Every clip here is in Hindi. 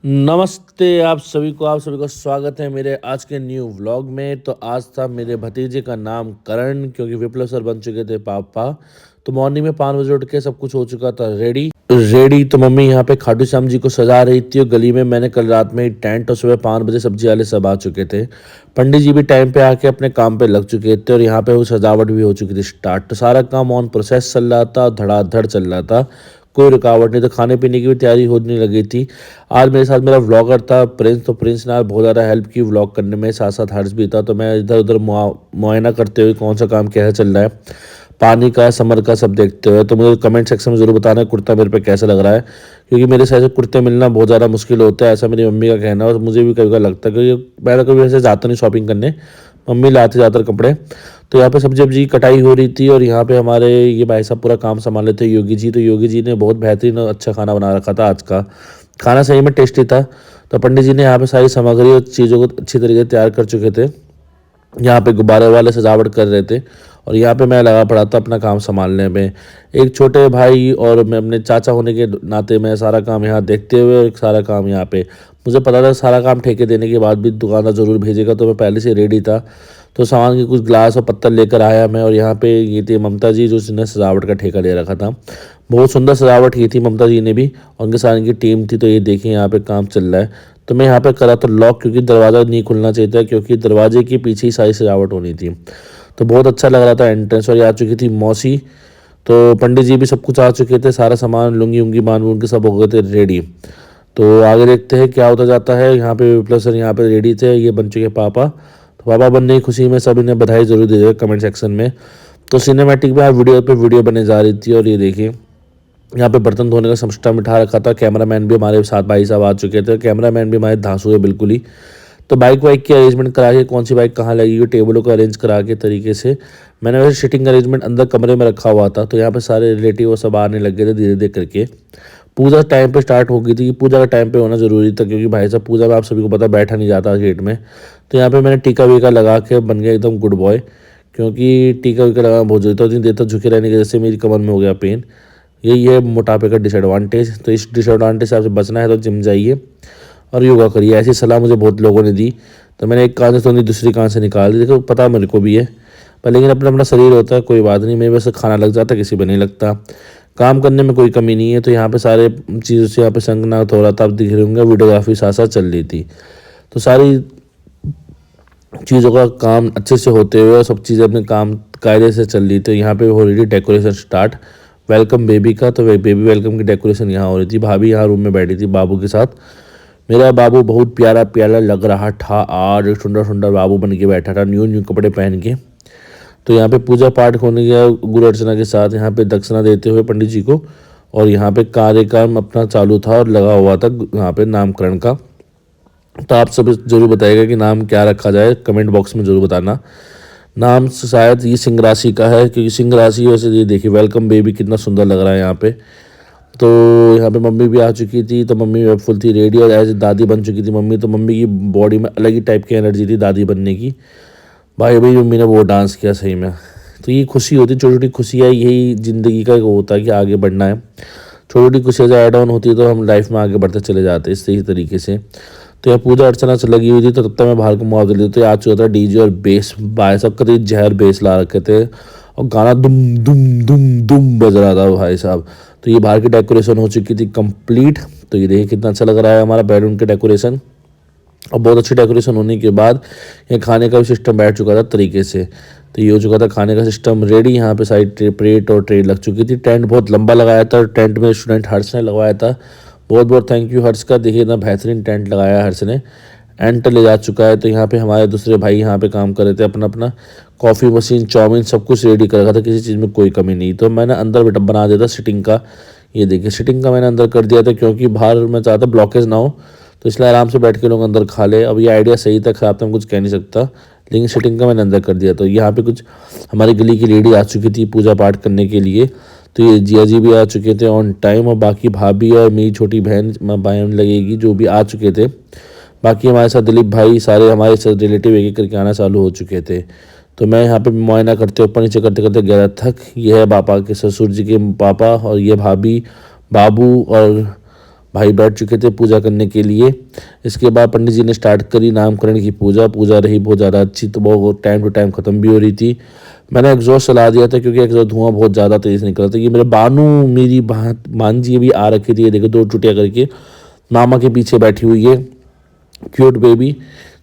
नमस्ते आप सभी का स्वागत है मेरे आज के न्यू व्लॉग में। तो आज था मेरे भतीजे का नाम करण, क्योंकि विप्लव सर बन चुके थे पापा। तो मॉर्निंग में 5 बजे उठ के सब कुछ हो चुका था रेडी रेडी। तो मम्मी यहाँ पे खाटू श्याम जी को सजा रही थी, और गली में मैंने कल रात में ही टेंट, और सुबह 5 बजे सब्जी वाले सब आ चुके थे। पंडित जी भी टाइम पे आके अपने काम पे लग चुके थे, और यहाँ पे वो सजावट भी हो चुकी थी स्टार्ट। तो सारा काम ऑन प्रोसेस चल रहा था, धड़ाधड़ चल रहा था, कोई रुकावट नहीं। तो खाने पीने की भी तैयारी होने लगी थी। आज मेरे साथ मेरा व्लॉगर था प्रिंस। तो प्रिंस ने आज बहुत ज़्यादा हेल्प की व्लॉग करने में, साथ साथ हर्ष भी था। तो मैं इधर उधर मुआयना करते हुए कौन सा काम कैसा चल रहा है, पानी का समर का सब देखते हुए। तो मुझे कमेंट सेक्शन में ज़रूर बताना कुर्ता मेरे पे कैसा लग रहा है, क्योंकि मेरे साइज से कुर्ते मिलना बहुत ज़्यादा मुश्किल होता है, ऐसा मेरी मम्मी का कहना है। और मुझे भी कभी कभी लगता है, क्योंकि मैं तो कभी ऐसे जाता नहीं शॉपिंग करने, मम्मी लाते ज़्यादातर कपड़े। तो यहाँ पे सब्जी वब्जी कटाई हो रही थी, और यहाँ पे हमारे ये भाई साहब पूरा काम संभाल रहे थे, योगी जी। तो योगी जी ने बहुत बेहतरीन और अच्छा खाना बना रखा था। आज का खाना सही में टेस्टी था। तो पंडित जी ने यहाँ पे सारी सामग्री और चीज़ों को अच्छी तरीके से तैयार कर चुके थे। यहाँ पे गुब्बारे वाले सजावट कर रहे थे, और यहाँ पे मैं लगा पड़ा था अपना काम संभालने में। एक छोटे भाई और मैं अपने चाचा होने के नाते मैं सारा काम यहाँ देखते हुए, और एक सारा काम यहाँ पे मुझे पता था सारा काम ठेके देने के बाद भी दुकानदार ज़रूर भेजेगा, तो मैं पहले से रेडी था। तो सामान के कुछ ग्लास और पत्तल लेकर आया मैं, और यहाँ पे ये थी ममता जी, जो जिसने सजावट का ठेका ले रखा था। बहुत सुंदर सजावट की थी ममता जी ने भी, और उनके साथ इनकी टीम थी। तो ये देखिए यहाँ पे काम चल रहा है। तो मैं यहाँ पे करा तो लॉक, क्योंकि दरवाज़ा नहीं खुलना चाहिए था, क्योंकि दरवाजे के पीछे ही सारी सजावट होनी थी। तो बहुत अच्छा लग रहा था एंट्रेंस। और ये आ चुकी थी मौसी। तो पंडित जी भी सब कुछ आ चुके थे, सारा सामान लुंगी उंगी बांध बूंद के सब हो गए थे रेडी। तो आगे देखते हैं क्या होता जाता है। यहाँ पे विप्लव सर यहाँ पे रेडी थे, ये बन चुके पापा। तो पापा बनने की खुशी में सब इन्हें बधाई जरूर दीजिएगा कमेंट सेक्शन में। तो सिनेमैटिक में वीडियो पे वीडियो बने जा रही थी, और ये देखिए यहाँ पे बर्तन धोने का सिस्टम बिठा रखा था। कैमरामैन भी हमारे साथ भाई साहब आ चुके थे, कैमरामैन भी हमारे धांसू है बिल्कुल ही। तो बाइक वाइक की अरेंजमेंट करा के, कौन सी बाइक कहाँ लगेगी, टेबलों को अरेंज करा के तरीके से मैंने वैसे सिटिंग अरेंजमेंट अंदर कमरे में रखा हुआ था। तो यहाँ पे सारे रिलेटिव वो सब आने लग गए थे धीरे धीरे करके। पूजा टाइम पे स्टार्ट हो गई थी, कि पूजा का टाइम पे होना ज़रूरी था, क्योंकि भाई साहब पूजा में आप सभी को पता बैठा नहीं जाता गेट में। तो यहाँ पे मैंने टीका वीका लगा के बन गया एकदम गुड बॉय, क्योंकि टीका वीका लगाना बहुत जरूरी था। उतनी देर तक झुके रहने की वजह से मेरी कमर में हो गया पेन। यही है मोटापे का डिसएडवांटेज। तो इस डिसएडवांटेज से आपसे बचना है तो जिम जाइए और योगा करिए, ऐसी सलाह मुझे बहुत लोगों ने दी। तो मैंने एक कान से सुनी, दूसरी कान से निकाल दी। देखो पता मेरे को भी है, पर लेकिन अपना अपना शरीर होता है, कोई बात नहीं। मेरे वैसे खाना लग जाता है, किसी पर नहीं लगता। काम करने में कोई कमी नहीं है। तो यहाँ पे सारे चीज़ों से यहाँ पे संगनाथ हो रहा था, आप दिख रहे होंगे। वीडियोग्राफी साथ साथ चल रही थी। तो सारी चीज़ों का काम अच्छे से होते हुए, और सब चीज़ें अपने काम कायदे से चल रही थी। तो यहाँ पे हो रही थी डेकोरेशन स्टार्ट वेलकम बेबी का। तो बेबी वेलकम की डेकोरेशन यहाँ हो रही थी। भाभी यहाँ रूम में बैठी थी बाबू के साथ। मेरा बाबू बहुत प्यारा प्यारा लग रहा था आज, एक सुंदर सुंदर बाबू बन के बैठा था, न्यू न्यू कपड़े पहन के। तो यहाँ पे पूजा पाठ होने गया गुरु अर्चना के साथ, यहाँ पे दक्षिणा देते हुए पंडित जी को। और यहाँ पे कार्यक्रम अपना चालू था और लगा हुआ था यहाँ पे नामकरण का। तो आप सब जरूर बताइएगा कि नाम क्या रखा जाए, कमेंट बॉक्स में जरूर बताना। नाम शायद ये सिंह राशि का है, क्योंकि सिंह राशि वैसे ये देखिए वेलकम बेबी कितना सुंदर लग रहा है यहाँ पे। तो यहाँ पे मम्मी भी आ चुकी थी। तो मम्मी फुल थी रेडी, और एज दादी बन चुकी थी मम्मी। तो मम्मी की बॉडी में अलग ही टाइप की एनर्जी थी दादी बनने की। भाई भाई मम्मी ने वो डांस किया सही में। तो ये खुशी होती है, छोटी छोटी खुशियाँ, यही ज़िंदगी का एक होता है कि आगे बढ़ना है। छोटी छोटी खुशियाँ जब ऐड ऑन होती है तो हम लाइफ में आगे बढ़ते चले जाते हैं इस सही तरीके से। तो यह पूजा अर्चना से लगी हुई थी। तो तब तक मैं बाहर को मुआवजा लेती। तो आ चुका था डीजे और बेस, भाई साहब कभी जहर बेस ला रखे थे, और गाना दुम दुम दुम दुम बज रहा था भाई साहब। तो ये बाहर की डेकोरेशन हो चुकी थी कंप्लीट। तो ये देखिए कितना अच्छा लग रहा है हमारा बैलून का डेकोरेशन। और बहुत अच्छी डेकोरेशन होने के बाद ये खाने का भी सिस्टम बैठ चुका था तरीके से। तो ये हो चुका था खाने का सिस्टम रेडी। यहाँ पे सारी प्लेट और ट्रे लग चुकी थी। टेंट बहुत लंबा लगाया था, टेंट में स्टूडेंट हर्ष ने लगवाया था। बहुत बहुत थैंक यू हर्ष का, देखिए इतना बेहतरीन टेंट लगाया हर्ष ने। एंट ले जा चुका है। तो यहाँ पे हमारे दूसरे भाई यहाँ पे काम कर रहे थे, अपना अपना कॉफ़ी मशीन चाउमीन सब कुछ रेडी कर रखा था, किसी चीज़ में कोई कमी नहीं। तो मैंने अंदर बना दिया था सिटिंग का। ये देखिए सिटिंग का मैंने अंदर कर दिया था, क्योंकि बाहर मैं चाहता ब्लॉकेज ना हो, तो इसलिए आराम से बैठ के लोग अंदर खा ले। अब ये आइडिया सही था खराब, तो मैं कुछ कह नहीं सकता, लेकिन सिटिंग का मैंने अंदर कर दिया। तो यहाँ पे कुछ हमारी गली की लेडी आ चुकी थी पूजा पाठ करने के लिए। तो ये जिया जी भी आ चुके थे ऑन टाइम, और बाकी भाभी और मेरी छोटी बहन बहन लगेगी जो भी आ चुके थे। बाकी हमारे साथ दिलीप भाई सारे हमारे साथ रिलेटिव एक एक करके आना चालू हो चुके थे। तो मैं यहाँ पे मुआयना करते ऊपर नीचे करते करते गया थक। ये है पापा के ससुर जी के पापा, और ये भाभी बाबू और भाई बैठ चुके थे पूजा करने के लिए। इसके बाद पंडित जी ने स्टार्ट करी नामकरण की पूजा। पूजा रही बहुत ज़्यादा अच्छी, तो वो टाइम टू टाइम ख़त्म भी हो रही थी। मैंने एग्जॉस्ट चला दिया था क्योंकि एग्जॉस्ट धुआं बहुत ज़्यादा तेज़ निकल रहा था। ये मेरे बानू, मेरी भांजी अभी आ रखी थी, ये देखो 2 चुटिया करके मामा के पीछे बैठी हुई है, क्यूट बेबी।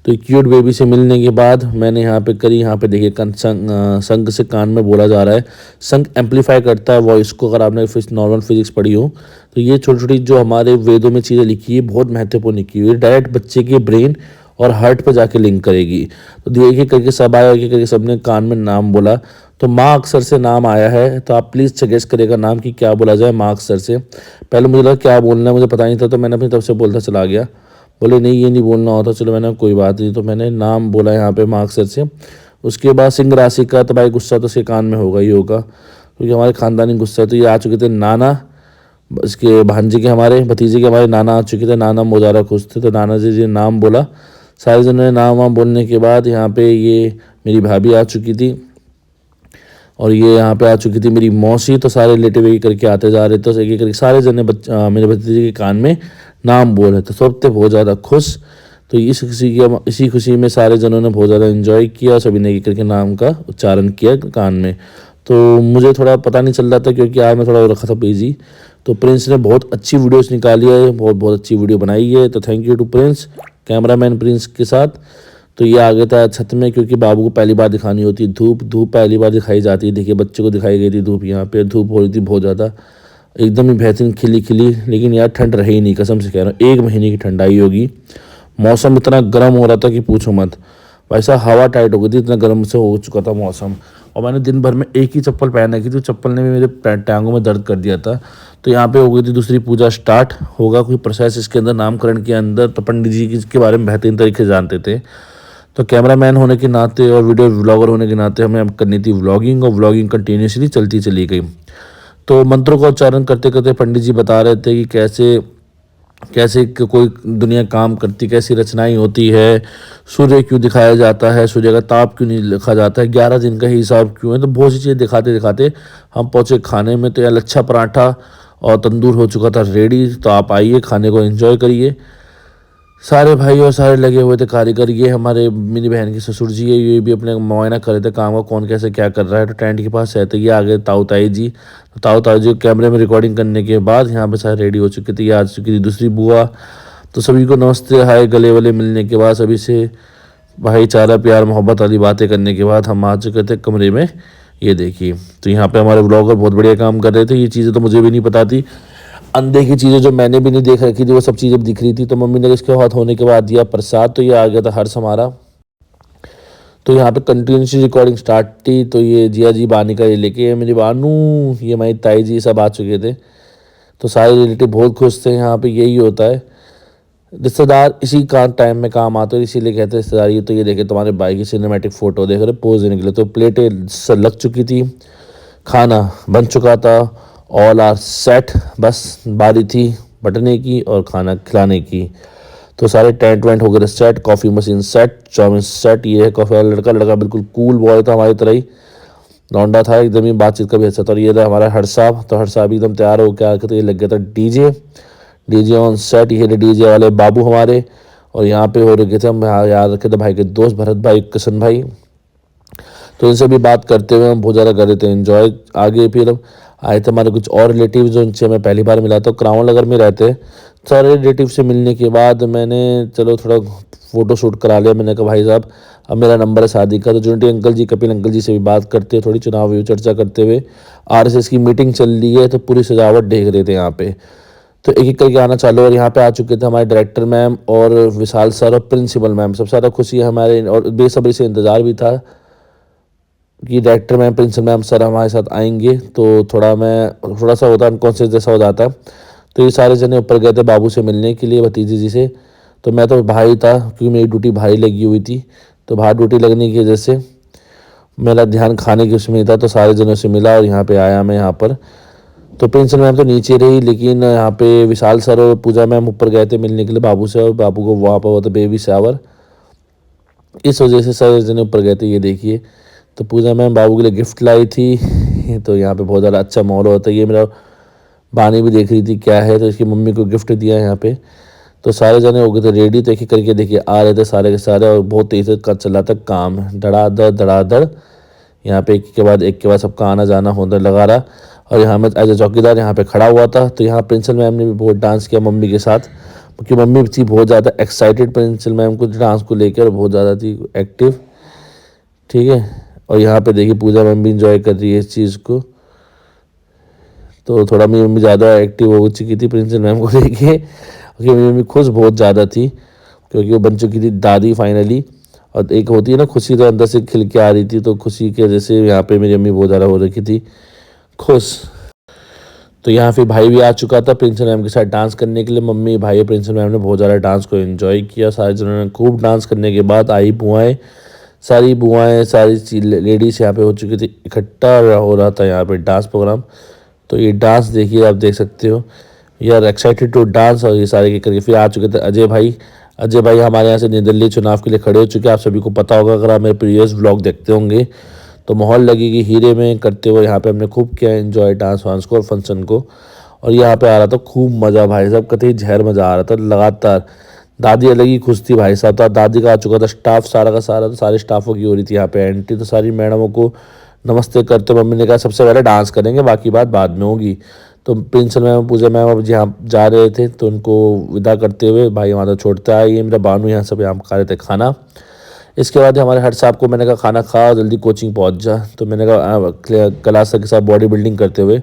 तो क्यूट बेबी से मिलने के बाद मैंने यहाँ पे करी, यहाँ पे देखिए संग से कान में बोला जा रहा है। संग एम्पलीफाई करता है वॉइस को। अगर आपने नॉर्मल फिजिक्स पढ़ी हो तो ये छोटी छोटी जो हमारे वेदों में चीज़ें लिखी है बहुत महत्वपूर्ण लिखी हुई है, डायरेक्ट बच्चे के ब्रेन और हार्ट पे जाके लिंक करेगी। तो देखिए करके सब आया, एक करके सबने कान में नाम बोला। तो माँ अक्षर से नाम आया है, तो आप प्लीज़ सजेस्ट करेगा नाम कि क्या बोला जाए माँ अक्षर से। पहले मुझे लगा क्या बोलना है, मुझे पता नहीं था, तो मैंने अपनी तरफ से बोलता चला गया। बोले नहीं ये नहीं बोलना होता, चलो मैंने कोई बात नहीं, तो मैंने नाम बोला यहाँ पे माँ अक्षर से। उसके बाद सिंह राशि का, तो भाई गुस्सा तो उसके कान में होगा ही होगा क्योंकि हमारे खानदानी गुस्सा है। तो ये आ चुके थे नाना, इसके भांजे के, हमारे भतीजे के हमारे नाना आ चुके थे। नाना मोजारा खुश थे, तो नाना जी ने नाम बोला। सारे जनों ने नाम वाम बोलने के बाद यहाँ पे ये मेरी भाभी आ चुकी थी और ये यहाँ पे आ चुकी थी मेरी मौसी। तो सारे रिलेटिव एक करके आते जा रहे थे, तो एक करके सारे जने मेरे भतीजे के कान में नाम बोल रहे थे। सब थे बहुत ज़्यादा खुश। तो इसी खुशी में सारे जनों ने बहुत ज़्यादा एंजॉय किया, सभी ने एक करके नाम का उच्चारण किया कान में। तो मुझे थोड़ा पता नहीं चल रहा था क्योंकि आज मैं थोड़ा रखा था बिजी। तो प्रिंस ने बहुत अच्छी वीडियोस निकाली है, बहुत बहुत अच्छी वीडियो बनाई है, तो thank you to Prince, cameraman Prince के साथ। तो ये आ गया था छत में क्योंकि बाबू को पहली बार दिखानी होती है धूप। धूप पहली बार दिखाई जाती है। देखिए बच्चे को दिखाई गई थी धूप, यहाँ पे धूप हो रही थी बहुत ज़्यादा, एकदम ही बेहतरीन खिली खिली। लेकिन यार ठंड रही नहीं, कसम से कह रहा हूँ, 1 महीने की ठंडाई होगी। मौसम इतना गर्म हो रहा था कि पूछो मत, वैसा हवा टाइट हो गई थी, इतना गर्म से हो चुका था मौसम। और मैंने दिन भर में एक ही चप्पल पहन रखी थी, चप्पल ने भी मेरे टांगों में दर्द कर दिया था। तो यहाँ पे हो गई थी दूसरी पूजा स्टार्ट। होगा कोई प्रोसेस इसके अंदर नामकरण के अंदर, तो पंडित जी इसके बारे में बेहतरीन तरीके से जानते थे। तो कैमरामैन होने के नाते और वीडियो व्लॉगर होने के नाते हमें अब करनी थी व्लॉगिंग, और व्लॉगिंग कंटिन्यूसली चलती चली गई। तो मंत्रों का उच्चारण करते करते पंडित जी बता रहे थे कि कैसे कैसे कोई दुनिया काम करती, कैसी रचनाएं होती है, सूर्य क्यों दिखाया जाता है, सूर्य का ताप क्यों नहीं लिखा जाता है, 11 दिन का ही हिसाब क्यों है। तो बहुत सी चीज़ें दिखाते दिखाते हम पहुँचे खाने में। तो यार लच्छा पराठा और तंदूर हो चुका था रेडी। तो आप आइए, खाने को एंजॉय करिए। सारे भाई और सारे लगे हुए थे कारीगर। ये हमारे मेरी बहन के ससुर जी है, ये भी अपने मुआयना कर रहे थे काम का, कौन कैसे क्या कर रहा है। तो टेंट के पास रहते ये आ गए ताऊ ताई जी। तो ताऊ ताई जी कैमरे में रिकॉर्डिंग करने के बाद यहाँ पे सारे रेडी हो चुके थे। ये आ चुकी थी दूसरी बुआ। तो सभी को नमस्ते हाय गले वले मिलने के बाद, सभी से भाईचारा प्यार मोहब्बत वाली बातें करने के बाद हम आ चुके थे कमरे में। ये देखिए, तो यहाँ पे हमारे ब्लॉगर बहुत बढ़िया काम कर रहे थे। ये चीज़ें तो मुझे भी नहीं पता थी, अनदेखी चीज़ें जो मैंने भी नहीं देख रखी थी वो सब चीज़ें दिख रही थी। तो मम्मी ने इसके हाथ होने के बाद दिया प्रसाद। तो ये आ गया था हर्ष हमारा। तो यहाँ पे कंटिन्यूसली रिकॉर्डिंग स्टार्ट थी। तो ये जिया जी बानी का ये लेके, मेरी बानू, ये हमारी ताई जी सब आ चुके थे। तो सारे रिलेटिव बहुत खुश थे। यहाँ पे यही होता है, रिश्तेदार इसी का टाइम में काम आते हैं, इसीलिए कहते हैं रिश्तेदारी। तो ये देखे तुम्हारे भाई की सिनेमैटिक फ़ोटो देख रहे पोज देने के लिए। तो प्लेटें लग चुकी थी, खाना बन चुका था, ऑल आर सेट। बस बारी थी बटने की और खाना खिलाने की। तो सारे टेंट वेंट हो गए set, coffee machine set, chowmein set. ये है कॉफ़ी वाला लड़का, लड़का बिल्कुल कूल बॉय था, हमारी तरह ही लौंडा था, एकदम ही बातचीत का भी अच्छा था। और ये था हमारा हर साहब। तो हर साहब एकदम तैयार हो क्या, तो ये लग गया था डीजे, डीजे ऑन सेट। ये डीजे वाले बाबू हमारे। और यहाँ पे हो रखे थे हम, याद रखे थे भाई के दोस्त भरत भाई, किशन भाई। तो इनसे भी बात करते हुए हम बहुत ज़्यादा कर रहे थे एंजॉय। आगे फिर आए थे हमारे कुछ और रिलेटिव जो इनसे मैं पहली बार मिला था, क्राउन नगर में रहते। सारे रिलेटिव से मिलने के बाद मैंने चलो थोड़ा फ़ोटो शूट करा लिया। मैंने कहा भाई साहब अब मेरा नंबर है शादी का। तो जूनिटी अंकल जी, कपिल अंकल जी से भी बात करते, थोड़ी चुनाव चर्चा करते हुए आरएसएस की मीटिंग चल रही है। तो पूरी सजावट देख रहे थे यहाँ पे। तो एक एक करके आना चालू। और यहाँ पे आ चुके थे हमारे डायरेक्टर मैम और विशाल सर और प्रिंसिपल मैम। सबसे ज़्यादा खुशी हमारे और बेसब्री से इंतज़ार भी था कि director ma'am, principal ma'am sir हमारे साथ आएंगे। तो थोड़ा सा होता अनकॉन्शियस जैसा हो जाता। तो ये सारे जने ऊपर गए थे बाबू से मिलने के लिए, भतीजे जी से। तो मैं तो भाई था क्योंकि मेरी ड्यूटी भारी लगी हुई थी। तो बाहर ड्यूटी लगने की वजह से मेरा ध्यान खाने की उसमें था। तो सारे जनों से मिला और यहाँ पे आया मैं यहाँ पर। तो प्रिंसिपल मैम तो नीचे रही, लेकिन यहाँ पे विशाल सर और पूजा मैम ऊपर गए थे मिलने के लिए बाबू से। और बाबू को वहाँ पर हुआ था बेबी शावर, इस वजह से सारे जने ऊपर गए थे। ये देखिए, तो पूजा मैम बाबू के लिए गिफ्ट लाई थी। तो यहाँ पे बहुत ज़्यादा अच्छा माहौल होता है। ये मेरा बानी भी देख रही थी क्या है, तो इसकी मम्मी को गिफ्ट दिया यहाँ पे। तो सारे जने हो गए थे रेडी, तो एक एक करके देखिए आ रहे थे सारे के सारे, और बहुत तेज़ से चल रहा था काम, धड़ाधड़ यहाँ पे एक के बाद सबका आना जाना होने लगा रहा। और यहाँ मैं एज ए चौकीदार यहाँ पे खड़ा हुआ था। तो यहाँ प्रिंसिपल मैम ने भी बहुत डांस किया मम्मी के साथ, क्योंकि मम्मी थी बहुत ज़्यादा एक्साइटेड प्रिंसिपल मैम को डांस को लेकर, बहुत ज़्यादा थी एक्टिव। ठीक है, और यहाँ पे देखिए पूजा मैम भी इंजॉय कर रही है इस चीज़ को। तो थोड़ा मेरी मम्मी ज़्यादा एक्टिव हो चुकी थी प्रिंसिपल मैम को लेके, क्योंकि मेरी मम्मी खुश बहुत ज़्यादा थी, क्योंकि वो बन चुकी थी दादी फाइनली। और एक होती है ना खुशी, तो अंदर से खिल के आ रही थी, तो खुशी के वजह से यहाँ पे मेरी मम्मी बहुत ज़्यादा हो रखी थी खुश। तो यहाँ फिर भाई भी आ चुका था प्रिंसिपल मैम के साथ डांस करने के लिए। मम्मी भाई प्रिंसिपल मैम ने बहुत ज़्यादा डांस को एंजॉय किया। सारे जनों ने खूब डांस करने के बाद आई बुआएँ, सारी लेडीज़ यहाँ पे हो चुकी थी इकट्ठा, हो रहा था यहाँ पे डांस प्रोग्राम। तो ये डांस देखिए, आप देख सकते हो, यार एक्साइटेड टू डांस। और ये सारे के करके फिर आ चुके थे अजय भाई हमारे यहाँ से निर्दलीय चुनाव के लिए खड़े हो चुके हैं। आप सभी को पता होगा, अगर आप मेरे प्रीवियस व्लॉग देखते होंगे तो माहौल लगेगी हीरे में करते हुए। यहाँ पे हमने खूब किया एंजॉय डांस वांस को और फंक्शन को। और यहाँ पे आ रहा था खूब मज़ा भाई साहब, कतई जहर मज़ा आ रहा था लगातार। दादी अलग ही खुश थी भाई साहब, तो दादी का आ चुका था स्टाफ सारा का सारा, तो सारे स्टाफों की हो रही थी यहाँ पे एंट्री। तो सारी मैडमों को नमस्ते करते मम्मी ने कहा सबसे पहले डांस करेंगे, बाकी बात बाद में होगी। तो प्रिंसिपल मैम पूजा मैम अब यहाँ जा रहे थे, तो उनको विदा करते हुए भाई वहाँ तो छोड़ता है, ये मेरा बानू यहाँ सब यहाँ खा रहे थे खाना। इसके बाद हमारे हेड साहब को मैंने कहा खाना खा जल्दी कोचिंग पहुँच जा। तो मैंने कहा क्लास के साथ बॉडी बिल्डिंग करते हुए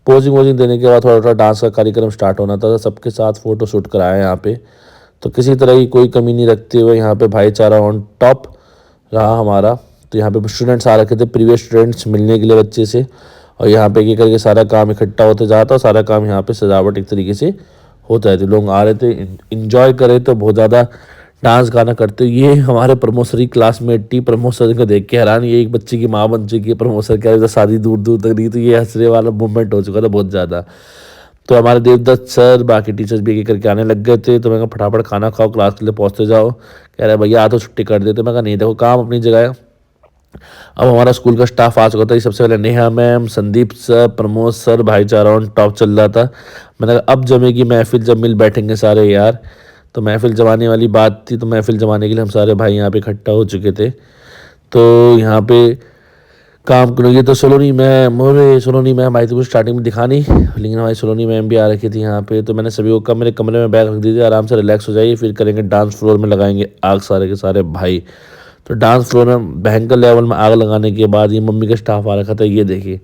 पोजिंग वोजिंग देने के बाद थोड़ा थोड़ा डांस का कार्यक्रम स्टार्ट होना था। सबके साथ फ़ोटो शूट कराया यहाँ पे। तो किसी तरह की कोई कमी नहीं रखते हुए यहाँ पे भाईचारा ऑन टॉप रहा हमारा। तो यहाँ पे स्टूडेंट्स आ रखे थे, प्रीवियस स्टूडेंट्स मिलने के लिए बच्चे से, और यहाँ पे एक करके सारा काम इकट्ठा होते जाता, और सारा काम यहाँ पे सजावट एक तरीके से होता है। तो लोग आ रहे थे, इंजॉय कर रहे थे बहुत ज़्यादा, डांस गाना करते। ये हमारे प्रमोसरी क्लासमेट थी, प्रमोसर को देख के हैरान, ये एक बच्चे की माँ बन चुकी है, प्रमोसर क्या शादी दूर दूर तक नहीं। तो ये हंसने वाला मूवमेंट हो चुका था बहुत ज़्यादा। तो हमारे देवदत्त सर बाकी टीचर्स भी एक करके आने लग गए थे। तो मैं कहा फटाफट खाना खाओ, क्लास के लिए पहुँचते जाओ। कह रहे भैया आ तो छुट्टी कर देते। मैं कहा नहीं, देखो काम अपनी जगह है। अब हमारा स्कूल का स्टाफ आ चुका था। सबसे पहले Neha ma'am, Sandeep sir, Pramod sir, भाईचारा ऑन टॉप चल रहा था। मैंने कहा अब जमेगी महफिल, जब मिल बैठेंगे सारे यार। तो महफिल जमाने वाली बात थी, तो महफिल जमाने के लिए हम सारे भाई यहाँ पे इकट्ठा हो चुके थे। तो यहाँ पे काम करोगे तो सोलोनी मैम आई थी, कुछ स्टार्टिंग में दिखा नहीं, लेकिन हमारी सोलोनी मैम भी आ रखी थी यहाँ पे। तो मैंने सभी को कहा मेरे कमरे में बैग रख दीजिए, आराम से रिलैक्स हो जाइए, फिर करेंगे डांस फ्लोर में लगाएंगे आग सारे के सारे भाई। तो डांस फ्लोर में भयंकर लेवल में आग लगाने के बाद ये मम्मी का स्टाफ आ रखा था, ये देखिए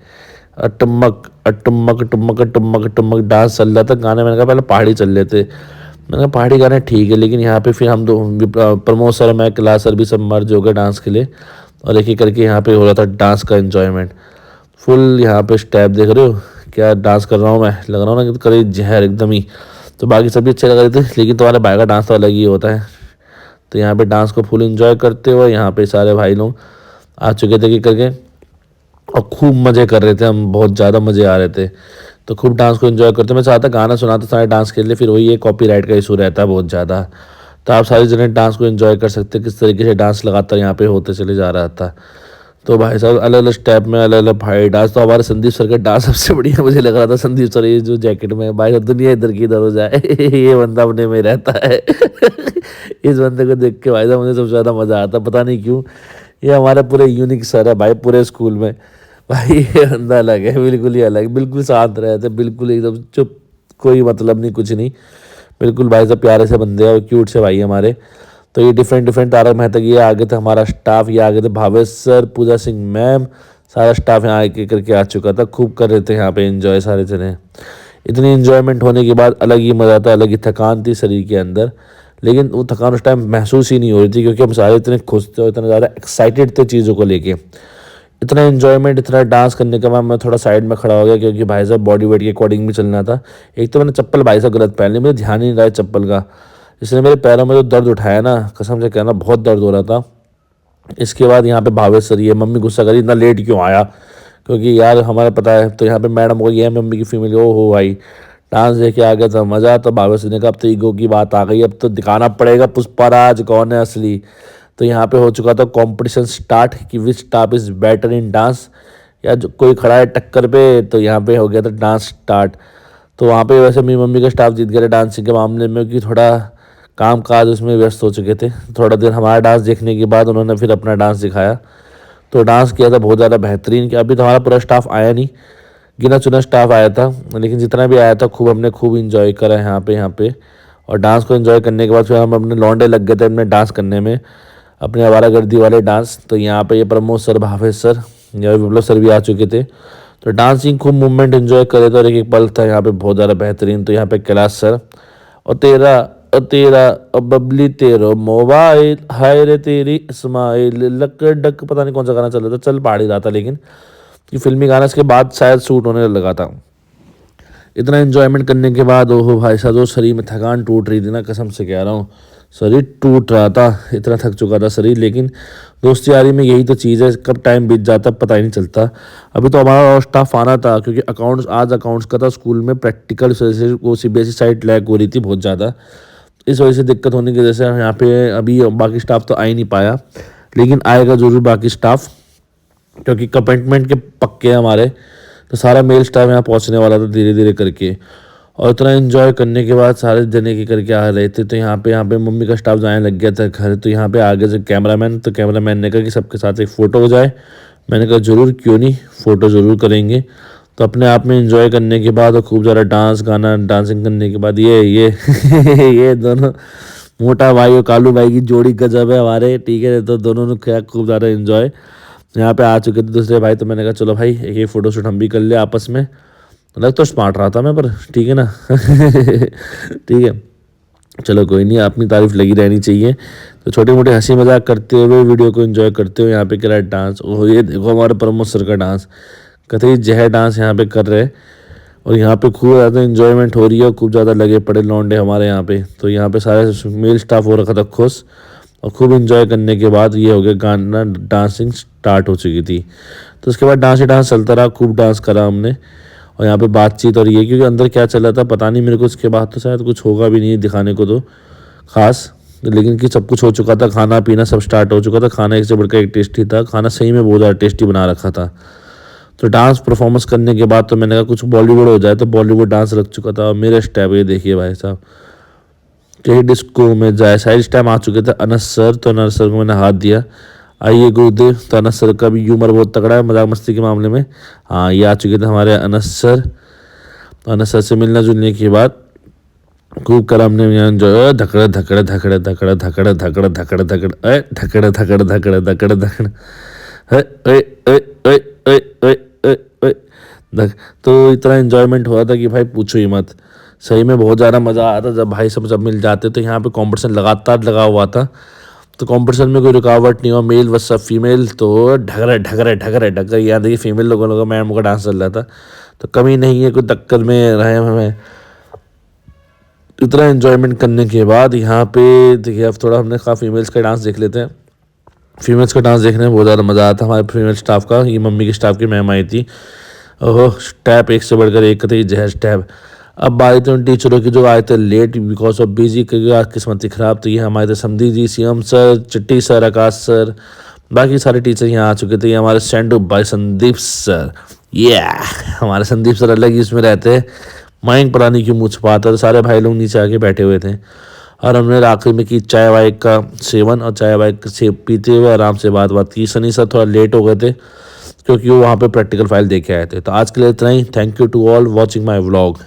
अटमक अटमक टुमक टुमक टुमक डांस चल रहा था। गाने मैंने कहा पहले पहाड़ी चल लेते, मैंने कहा पहाड़ी गाने ठीक है, लेकिन यहाँ पे फिर हम दो प्रमोद सर, मैं, क्लास सर भी सब मर्ज हो गए डांस के लिए। और एक एक करके यहाँ पे हो रहा था डांस का एंजॉयमेंट फुल। यहाँ पे स्टेप देख रहे हो क्या डांस कर रहा हूँ मैं, लग रहा हूँ ना कि करे जहर एकदम ही। तो बाकी सभी अच्छे लग रहे थे, लेकिन तुम्हारे भाई का डांस तो अलग ही होता है। तो यहाँ पे डांस को फुल एंजॉय करते हुए यहाँ पे सारे भाई लोग आ चुके थे कि करके, और खूब मज़े कर रहे थे हम, बहुत ज़्यादा मज़े आ रहे थे। तो खूब डांस को एंजॉय करते, मैं चाहता गाना सुनाता सारे डांस के लिए, फिर वही ये कॉपीराइट का इशू रहता है बहुत ज़्यादा। तो आप सारे जने डांस को एंजॉय कर सकते, किस तरीके से डांस लगातार यहाँ पे होते चले जा रहा था। तो भाई साहब अलग अलग स्टेप में अलग अलग भाई डांस। तो हमारे संदीप सर का डांस सबसे बढ़िया मुझे लग रहा था। संदीप सर ये जो जैकेट में, भाई साहब दुनिया इधर की इधर हो जाए ये बंदा अपने में रहता है इस बंदे को देख के भाई साहब मुझे सबसे ज़्यादा मज़ा आता, पता नहीं क्यों। ये हमारे पूरे यूनिक सर है भाई पूरे स्कूल में। भाई ये बंदा अलग है, बिल्कुल ही अलग, बिल्कुल शांत रहते, बिल्कुल एकदम चुप, कोई मतलब नहीं, कुछ नहीं, बिल्कुल भाई साहब प्यारे से बंदे और क्यूट से भाई हमारे। तो ये डिफरेंट तारक मेहता की, ये आगे थे हमारा स्टाफ, ये आगे थे भावेश सर, पूजा सिंह मैम, सारा स्टाफ यहाँ आके करके आ चुका था। खूब कर रहे थे यहाँ पे एंजॉय सारे जने। इतनी एंजॉयमेंट होने के बाद अलग ही मज़ा था, अलग ही थकान थी शरीर के अंदर, लेकिन वो थकान उस टाइम महसूस ही नहीं हो रही थी, क्योंकि हम सारे इतने खुश थे और इतने ज़्यादा एक्साइटेड थे चीज़ों को लेके। इतना एंजॉयमेंट, इतना डांस करने के बाद मैं थोड़ा साइड में खड़ा हो गया, क्योंकि भाई साहब बॉडी वेट के अकॉर्डिंग भी चलना था। एक तो मैंने चप्पल भाई साहब गलत पहन ली, मुझे ध्यान ही नहीं रहा चप्पल का, इसलिए मेरे पैरों में जो दर्द उठाया ना, कसम से कहना बहुत दर्द हो रहा था। इसके बाद यहाँ पे भावेश सर, ये मम्मी गुस्सा करी इतना लेट क्यों आया, क्योंकि यार हमारा पता है। तो यहाँ पे मैडम हो गई है मम्मी की फीमेल, ओ हो भाई डांस देख के आ गया था मज़ा। तो भावेश सर ने कहा अब तो ईगो की बात आ गई, अब तो दिखाना पड़ेगा पुष्पराज कौन है असली। तो यहाँ पे हो चुका था कंपटीशन स्टार्ट कि which staff is better in dance, या जो कोई खड़ा है टक्कर पे। तो यहाँ पे हो गया था डांस स्टार्ट। तो वहाँ पे वैसे मेरी मम्मी का स्टाफ जीत गया था डांसिंग के मामले में, कि थोड़ा काम काज उसमें व्यस्त हो चुके थे। थोड़ा देर हमारा डांस देखने के बाद उन्होंने फिर अपना डांस दिखाया, तो डांस किया था बहुत ज़्यादा बेहतरीन। कि अभी तो हमारा पूरा स्टाफ आया नहीं, गिना चुना स्टाफ आया था, लेकिन जितना भी आया था हमने खूब इंजॉय करा यहाँ पे। और डांस को एंजॉय करने के बाद फिर हम अपने लौंडे लग गए थे अपने डांस करने में, अपने आवारागर्दी वाले डांस। तो यहाँ पे ये प्रमोद सर, भावेश सर या विप्लव सर भी आ चुके थे। तो डांसिंग खूब मूवमेंट एंजॉय करे थे, और एक एक पल था यहाँ पे बहुत ज़्यादा बेहतरीन। तो यहाँ पे कैलाश सर, और तेरा और बबली तेरो मोबाइल, हाय रे तेरी स्माइल, लक डक, पता नहीं कौन सा गाना चल रहा था, चल पा ही रहा था, लेकिन ये फिल्मी गाना इसके बाद शायद शूट होने लगा था। इतना एंजॉयमेंट करने के बाद ओहो भाई साहब, जो शरीर में थकान टूट रही थी ना, कसम से कह रहा हूँ, शरीर टूट रहा था, इतना थक चुका था शरीर। लेकिन दोस्ती यारी में यही तो चीज़ है, कब टाइम बीत जाता पता ही नहीं चलता। अभी तो हमारा और स्टाफ आना था, क्योंकि अकाउंट्स का था स्कूल में प्रैक्टिकल, से वो CBSE साइट लैग हो रही थी बहुत ज़्यादा। इस वजह से दिक्कत होने की वजह से यहाँ पे अभी बाकी स्टाफ तो आ ही नहीं पाया, लेकिन आएगा ज़रूर बाकी स्टाफ, क्योंकि कमिटमेंट के पक्के हैं हमारे। तो सारा मेल स्टाफ यहाँ पहुँचने वाला था धीरे धीरे करके। और इतना एंजॉय करने के बाद सारे जने के करके आ रहे थे। तो यहाँ पे मम्मी का स्टाफ जाने लग गया था घर। तो यहाँ पे आगे से कैमरामैन ने कहा कि सबके साथ एक फ़ोटो हो जाए। मैंने कहा ज़रूर, क्यों नहीं, फ़ोटो ज़रूर करेंगे। तो अपने आप में एंजॉय करने के बाद और खूब ज़्यादा डांसिंग करने के बाद ये ये दोनों मोटा भाई और कालू भाई की जोड़ी गजब है हमारे, ठीक है। तो दोनों ने किया खूब ज़्यादा एंजॉय। यहाँ पे आ चुके थे दूसरे भाई, तो मैंने कहा चलो भाई एक फ़ोटोशूट हम भी कर ले आपस में। लग तो स्मार्ट रहा था मैं, पर ठीक है ना ठीक है, चलो कोई नहीं, अपनी तारीफ लगी रहनी चाहिए। तो छोटे मोटे हंसी मजाक करते हुए वीडियो को एंजॉय करते हुए यहाँ पे करा डांस। ओह ये देखो हमारे प्रमोद सर का डांस, कतई जहर डांस यहाँ पे कर रहे। और यहाँ पे खूब ज़्यादा एंजॉयमेंट हो रही है, और खूब ज़्यादा लगे पड़े लौंडे हमारे यहाँ पे। तो यहाँ पे सारे मेल स्टाफ हो रखा था खुश, और खूब एंजॉय करने के बाद ये हो गया गाना, डांसिंग स्टार्ट हो चुकी थी। तो उसके बाद डांस ही डांस चलता रहा, खूब डांस करा हमने। और यहाँ पे बातचीत और ये, क्योंकि अंदर क्या चल रहा था पता नहीं मेरे को, उसके बाद तो शायद कुछ होगा भी नहीं दिखाने को तो खास, लेकिन कि सब कुछ हो चुका था, खाना पीना सब स्टार्ट हो चुका था। खाना एक से बढ़कर एक टेस्टी था, खाना सही में बहुत ज़्यादा टेस्टी बना रखा था। तो डांस परफॉर्मेंस करने के बाद तो मैंने कहा कुछ बॉलीवुड हो जाए, तो बॉलीवुड डांस रख चुका था। और मेरे स्टेप ये देखिए भाई साहब, कहीं डिस्को में जाए साइड स्टेप आ चुके थे अनस सर। तो अनस सर को मैंने हाथ दिया, आइए गुरुदेव। तो अनस सर का भी ह्यूमर बहुत तगड़ा है मजाक मस्ती के मामले में। हाँ, ये आ चुके थे हमारे अनस सर। तो अनस सर से मिलना जुलने के बाद खूब कर हमने यहाँ जो धकड़ धकड़ धकड़ धकड़ धकड़ धकड़ धकड़ धकड़ धकड़ धकड़ धकड़ धकड़ धकड़ तो इतना एंजॉयमेंट हुआ था कि भाई पूछो ही मत। सही में बहुत ज़्यादा मज़ा आया था जब भाई सब मिल जाते। तो यहाँ पे कंपटीशन लगातार लगा हुआ था, तो कंपटीशन में कोई रुकावट नहीं हुआ, मेल वर्सेस फीमेल। तो ढगरे ढगरे ढगरे ढगरे, यहाँ देखिए फीमेल लोगों का मैम का डांस चल रहा था, तो कमी नहीं है, कोई टक्कर में रहे हमें। इतना एंजॉयमेंट करने के बाद यहाँ पे देखिए अब थोड़ा हमने कहा फीमेल्स का डांस देख लेते हैं। फीमेल्स का डांस देखने में बहुत ज़्यादा मज़ा आया था हमारे फीमेल स्टाफ का। ये मम्मी के स्टाफ की मैम आई थी, ओह स्टेप एक से बढ़कर एक थे, जहर स्टेप। अब बारी थी उन टीचरों की जो आए थे लेट बिकॉज ऑफ बिजी, क्योंकि आज किस्मत ही खराब। तो ये हमारे थे समधी जी, CM सर, चिट्टी सर, आकाश सर, बाकी सारे टीचर यहाँ आ चुके थे। ये हमारे स्टैंड बाय संदीप सर, ये हमारे संदीप सर अलग ही इसमें रहते हैं, माइंड पता नहीं क्यों मुँह छुपाता। तो सारे भाई लोग नीचे आके बैठे हुए थे, और हमने आखिर में की चाय वाय का सेवन, और चाय वाय से पीते हुए आराम से बात की। सनी सर थोड़ा लेट हो गए थे, क्योंकि वो वहाँ पे प्रैक्टिकल फाइल दे के आए थे। तो आज के लिए इतना ही। Thank you to all watching my vlog.